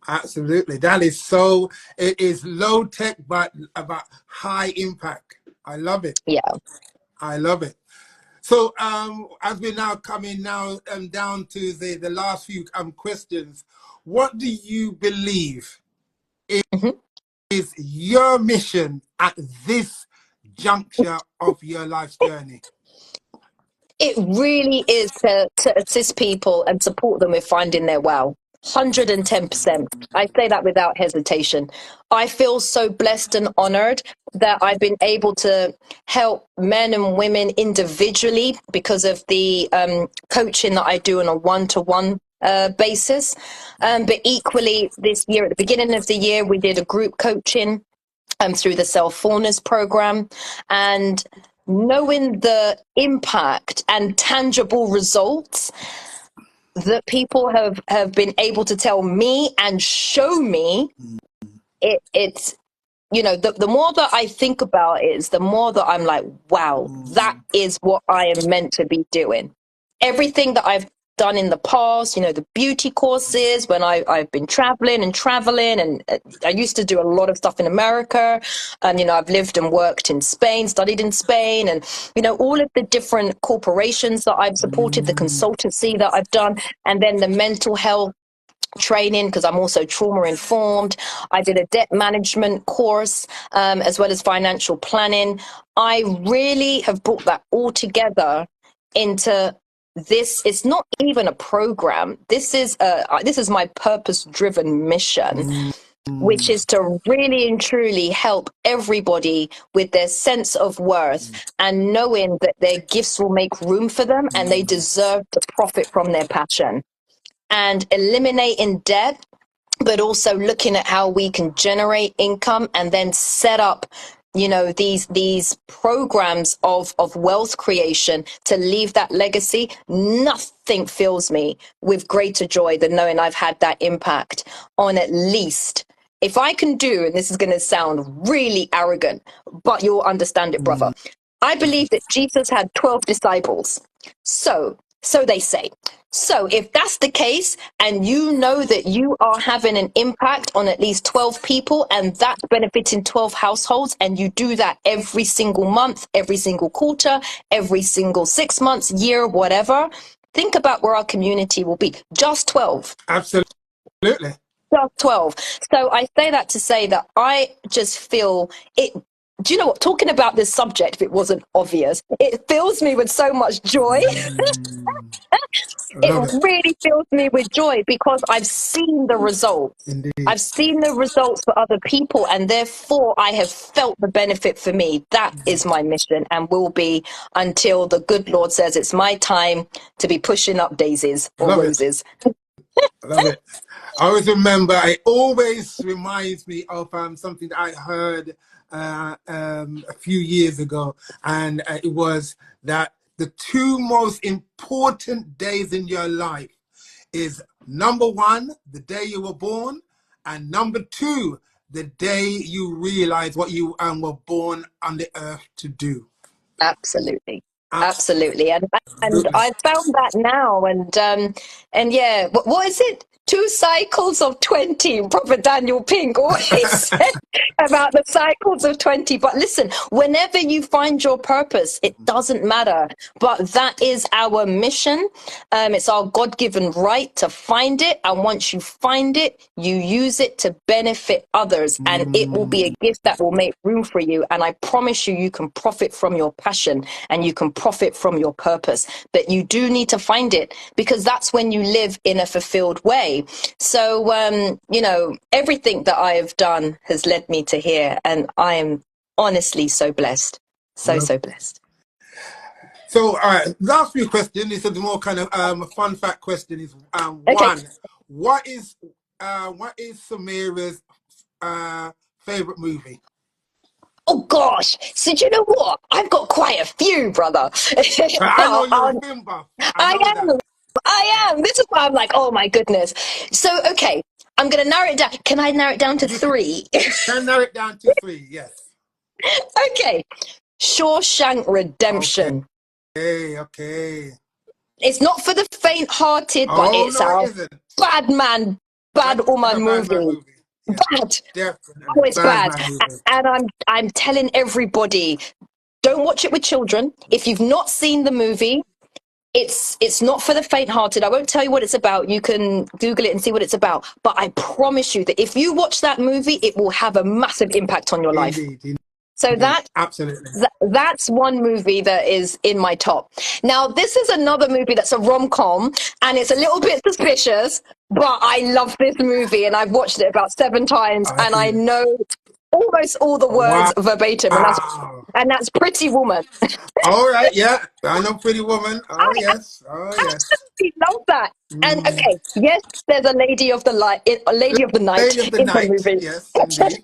S1: That is it is low tech, but about high impact. I love it.
S2: Yeah.
S1: I love it. So as we're now coming down to the last few questions, what do you believe is your mission at this juncture of your life's journey?
S2: It really is to assist people and support them with finding their wow. 110%. I say that without hesitation. I feel so blessed and honored that I've been able to help men and women individually because of the coaching that I do on a one-to-one basis. But equally this year, at the beginning of the year, we did a group coaching through the Self-Fullness program, and knowing the impact and tangible results that people have been able to tell me and show me, it's the more that I think about it, is the more that I'm like, wow, that is what I am meant to be doing. Everything that I've done in the past, the beauty courses, when I've been traveling, and I used to do a lot of stuff in America, and I've lived and worked in Spain, studied in Spain, and all of the different corporations that I've supported, the consultancy that I've done, and then the mental health training, because I'm also trauma informed. I did a debt management course, as well as financial planning. I really have brought that all together into this. It's not even a program. This is my purpose-driven mission, which is to really and truly help everybody with their sense of worth and knowing that their gifts will make room for them and they deserve to profit from their passion, and eliminating debt, but also looking at how we can generate income and then set up these programs of wealth creation to leave that legacy. Nothing fills me with greater joy than knowing I've had that impact on at least, if I can do, and this is going to sound really arrogant, but you'll understand it, brother. I believe that Jesus had 12 disciples. So they say. So if that's the case, and that you are having an impact on at least 12 people, and that's benefiting 12 households, and you do that every single month, every single quarter, every single 6 months, year, whatever, think about where our community will be. Just 12.
S1: Absolutely.
S2: Just 12. So I say that to say that I just feel it. do you know what? Talking about this subject, if it wasn't obvious, it fills me with so much joy. It
S1: Love it.
S2: really fills me with joy because I've seen the results.
S1: Indeed.
S2: I've seen the results for other people, and therefore I have felt the benefit for me. That is my mission and will be until the good Lord says it's my time to be pushing up daisies or
S1: Love
S2: roses.
S1: Love it. I always remember, it always reminds me of something that I heard a few years ago, and it was that the two most important days in your life is number one, the day you were born, and number two, the day you realize what you were born on the earth to do.
S2: Absolutely. Absolutely. And I found that now, and yeah, what is it? 2 cycles of 20, Prophet Daniel Pink always said about the cycles of 20. But listen, whenever you find your purpose, it doesn't matter. But that is our mission. It's our God-given right to find it. And once you find it, you use it to benefit others. And it will be a gift that will make room for you. And I promise you, you can profit from your passion and you can profit from your purpose. But you do need to find it, because that's when you live in a fulfilled way. So, you know, everything that I have done has led me to here, and I am honestly so blessed. So blessed.
S1: So, last few questions. This is the more kind of fun fact question. Is
S2: Okay.
S1: one, what is Semerah's favorite movie?
S2: Oh gosh! So do you know what? I've got quite a few, brother.
S1: I know you're a film buff.
S2: I am. This is why I'm like, oh my goodness. So, okay, I'm going to narrow it down. Can I narrow it down to 3?
S1: Can narrow it down to 3, yes.
S2: Okay. Shawshank Redemption.
S1: Okay.
S2: It's not for the faint-hearted, but it's our bad man, bad woman movie.
S1: Yeah,
S2: bad.
S1: Definitely.
S2: Oh, it's bad. And I'm telling everybody, don't watch it with children. If you've not seen the movie, it's not for the faint-hearted. I won't tell you what it's about. You can Google it and see what it's about. But I promise you that if you watch that movie, it will have a massive impact on your life.
S1: Indeed.
S2: So that's one movie that is in my top. Now, this is another movie that's a rom-com, and it's a little bit suspicious, but I love this movie, and I've watched it about 7 times, and I know almost all the words verbatim, and that's Pretty Woman.
S1: All right, yeah, I know Pretty Woman. Yes.
S2: Absolutely love that. And okay, yes, there's a lady of the night in the movie.
S1: Yes, indeed.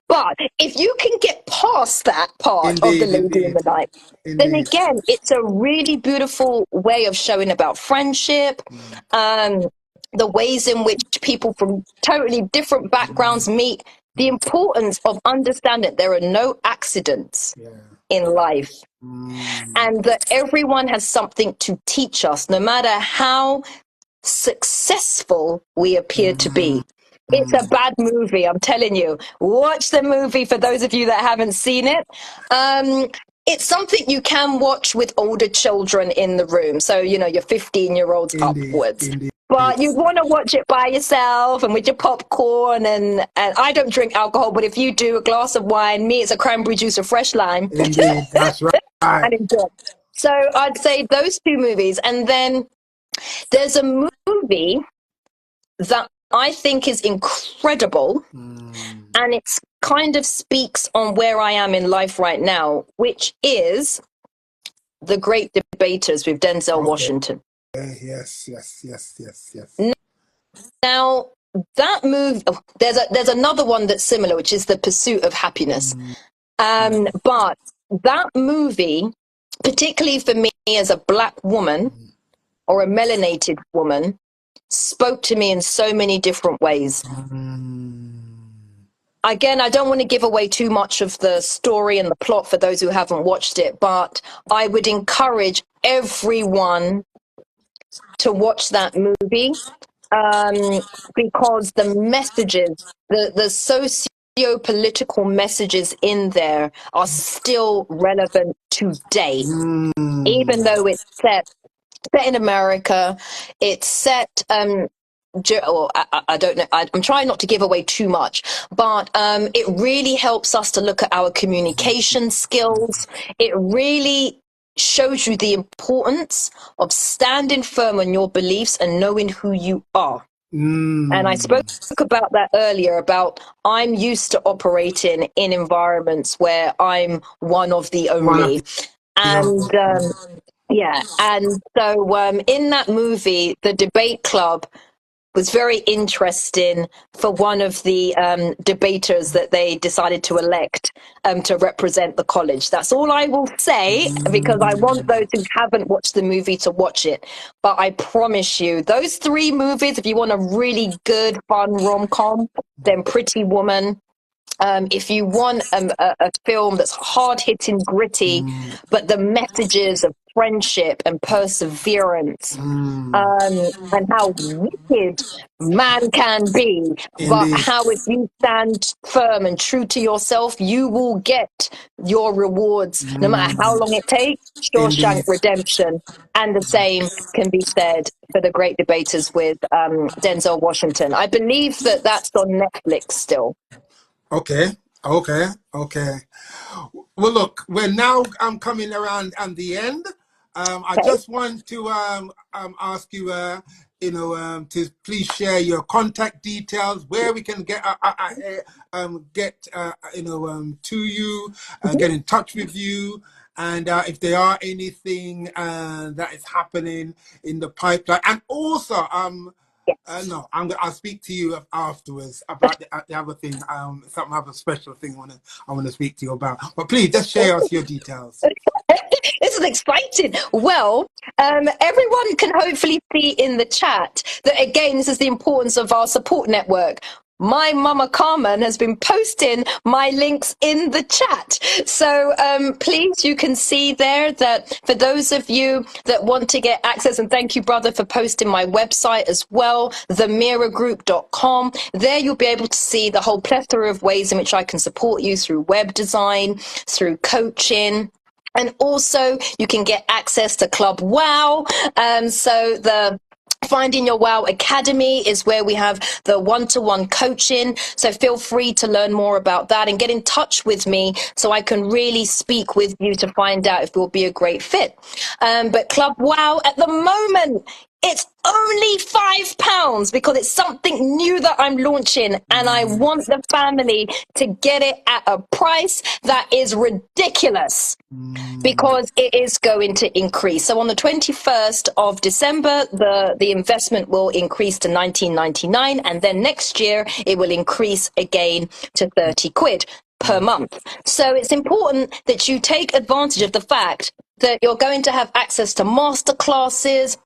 S2: But if you can get past that part of the lady in the night, then again, it's a really beautiful way of showing about friendship, the ways in which people from totally different backgrounds meet, the importance of understanding there are no accidents in life, and that everyone has something to teach us, no matter how successful we appear to be. It's a bad movie, I'm telling you. Watch the movie for those of you that haven't seen it. It's something you can watch with older children in the room. So, you know, your 15-year-olds upwards. But you'd want to watch it by yourself and with your popcorn. And I don't drink alcohol, but if you do, a glass of wine, me, it's a cranberry juice or fresh lime.
S1: Indeed, that's right.
S2: And enjoy. So I'd say those 2 movies. And then there's a movie that I think is incredible, and it kind of speaks on where I am in life right now, which is The Great Debaters with Denzel Washington.
S1: Yes.
S2: Now, that movie, there's another one that's similar, which is The Pursuit of Happiness. But that movie, particularly for me as a black woman or a melanated woman, spoke to me in so many different ways. Again, I don't want to give away too much of the story and the plot for those who haven't watched it, but I would encourage everyone to watch that movie, because the messages, the socio-political messages in there are still relevant today, even though it's set in America. It's set or I don't know, I'm trying not to give away too much, but it really helps us to look at our communication skills. It really shows you the importance of standing firm on your beliefs and knowing who you are. And I spoke about that earlier, about I'm used to operating in environments where I'm one of the only. And yeah, and so in that movie, the debate club was very interesting for one of the debaters that they decided to elect to represent the college. That's all I will say, because I want those who haven't watched the movie to watch it. But I promise you, those 3 movies, if you want a really good, fun rom-com, then Pretty Woman. If you want a film that's hard-hitting, gritty, but the messages of friendship and perseverance, and how wicked man can be, but
S1: Indeed.
S2: how if you stand firm and true to yourself, you will get your rewards, no matter how long it takes. Shawshank
S1: Indeed.
S2: Redemption. And the same can be said for The Great Debaters with Denzel Washington. I believe that that's on Netflix still.
S1: Okay. Well, look, we're now coming around at the end. I just want to ask you, to please share your contact details, where we can get to you, get in touch with you, and if there are anything that is happening in the pipeline, and also no, I'll speak to you afterwards about the other thing. Something other special thing I want to speak to you about. But please, just share us your details.
S2: This is exciting. Well, everyone can hopefully see in the chat that, again, this is the importance of our support network. My Mama Carmen has been posting my links in the chat. So please, you can see there that for those of you that want to get access, and thank you, brother, for posting my website as well, themeragroup.com. There you'll be able to see the whole plethora of ways in which I can support you through web design, through coaching. And also you can get access to Club Wow. So the Finding Your Wow Academy is where we have the one-to-one coaching. So feel free to learn more about that and get in touch with me so I can really speak with you to find out if it will be a great fit. But Club Wow at the moment, it's only £5 because it's something new that I'm launching, and I want the family to get it at a price that is ridiculous because it is going to increase. So on the 21st of December, the investment will increase to £19.99, and then next year it will increase again to 30 quid per month. So it's important that you take advantage of the fact that you're going to have access to masterclasses,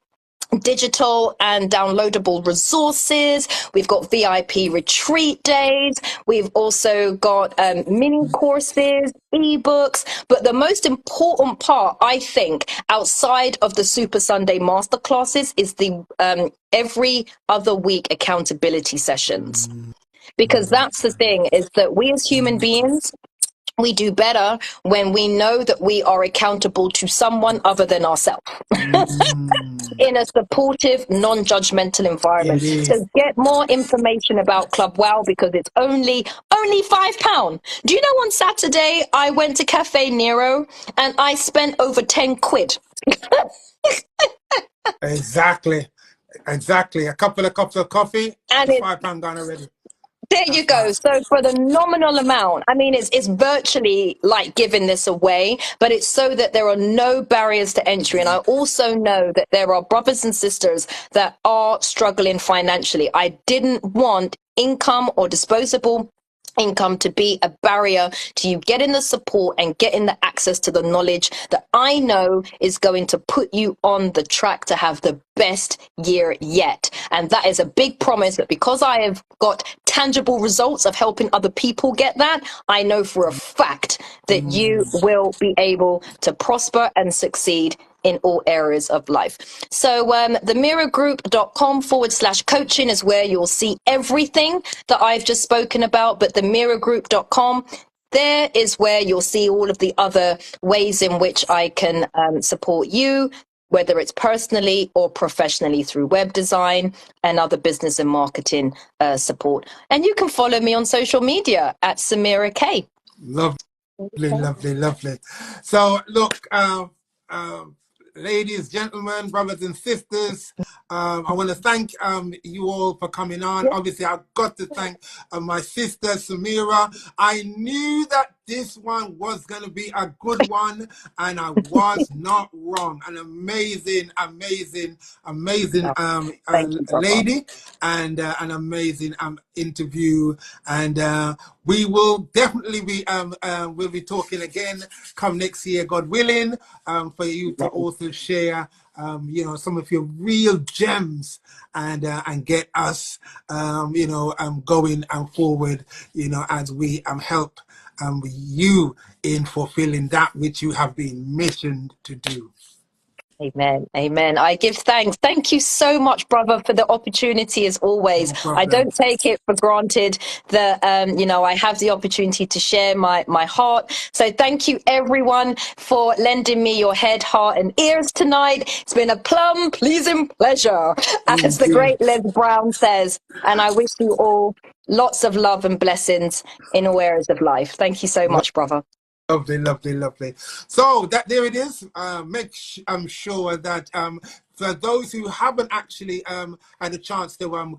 S2: digital and downloadable resources. We've got VIP retreat days. We've also got mini courses, ebooks. But the most important part, I think, outside of the Super Sunday masterclasses is the every other week accountability sessions. Because that's the thing, is that we as human beings, we do better when we know that we are accountable to someone other than ourselves. In a supportive, non-judgmental environment.
S1: Indeed.
S2: So get more information about Club Wow because it's only £5. Do you know, on Saturday I went to Cafe Nero and I spent over 10 quid.
S1: Exactly. A couple of cups of coffee, and it's £5 gone already.
S2: There you go. So for the nominal amount, I mean, it's virtually like giving this away, but it's so that there are no barriers to entry. And I also know that there are brothers and sisters that are struggling financially. I didn't want income or disposable income to be a barrier to you getting the support and getting the access to the knowledge that I know is going to put you on the track to have the best year yet. And that is a big promise, that because I have got tangible results of helping other people get that, I know for a fact that you will be able to prosper and succeed in all areas of life. So themeragroup.com/coaching is where you'll see everything that I've just spoken about, but themeragroup.com, there is where you'll see all of the other ways in which I can support you, whether it's personally or professionally through web design and other business and marketing support. And you can follow me on social media at Semerah K.
S1: Lovely, lovely, lovely. So look, ladies, gentlemen, brothers and sisters, I want to thank you all for coming on. Obviously, I've got to thank my sister, Semerah. I knew that this one was going to be a good one, and I was not wrong. An amazing, amazing, amazing lady, and an amazing interview. And we will definitely be we'll be talking again come next year, God willing, for you to also share you know, some of your real gems and get us you know, going and forward, you know, as we help you in fulfilling that which you have been missioned to do.
S2: Amen. Amen. I give thanks. Thank you so much, brother, for the opportunity as always.
S1: No
S2: I don't take it for granted that, you know, I have the opportunity to share my heart. So thank you, everyone, for lending me your head, heart and ears tonight. It's been a plum pleasing pleasure, as the great Les Brown says. And I wish you all lots of love and blessings in all areas of life. Thank you so much, brother.
S1: Lovely, lovely, lovely. So that there it is. I'm sure that for those who haven't actually had a chance to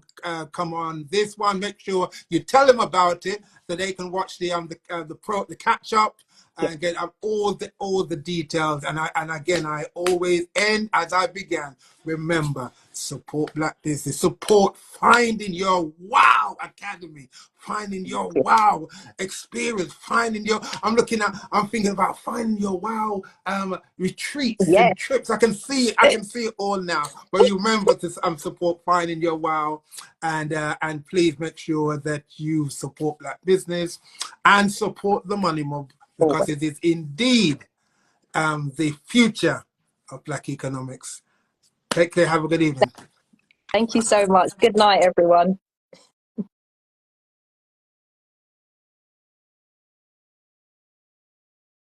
S1: come on this one, make sure you tell them about it so they can watch the catch up and get all the details. And again, I always end as I began. Remember, support Black business, support Finding Your Wow Academy, finding your wow experience, I'm thinking about Finding Your Wow retreats and trips. I can see it all now. But you remember to support Finding Your Wow, and please make sure that you support Black business and support the Money Mob, because it is indeed the future of Black economics. Take care. Have a good evening.
S2: Thank you so much. Good night, everyone.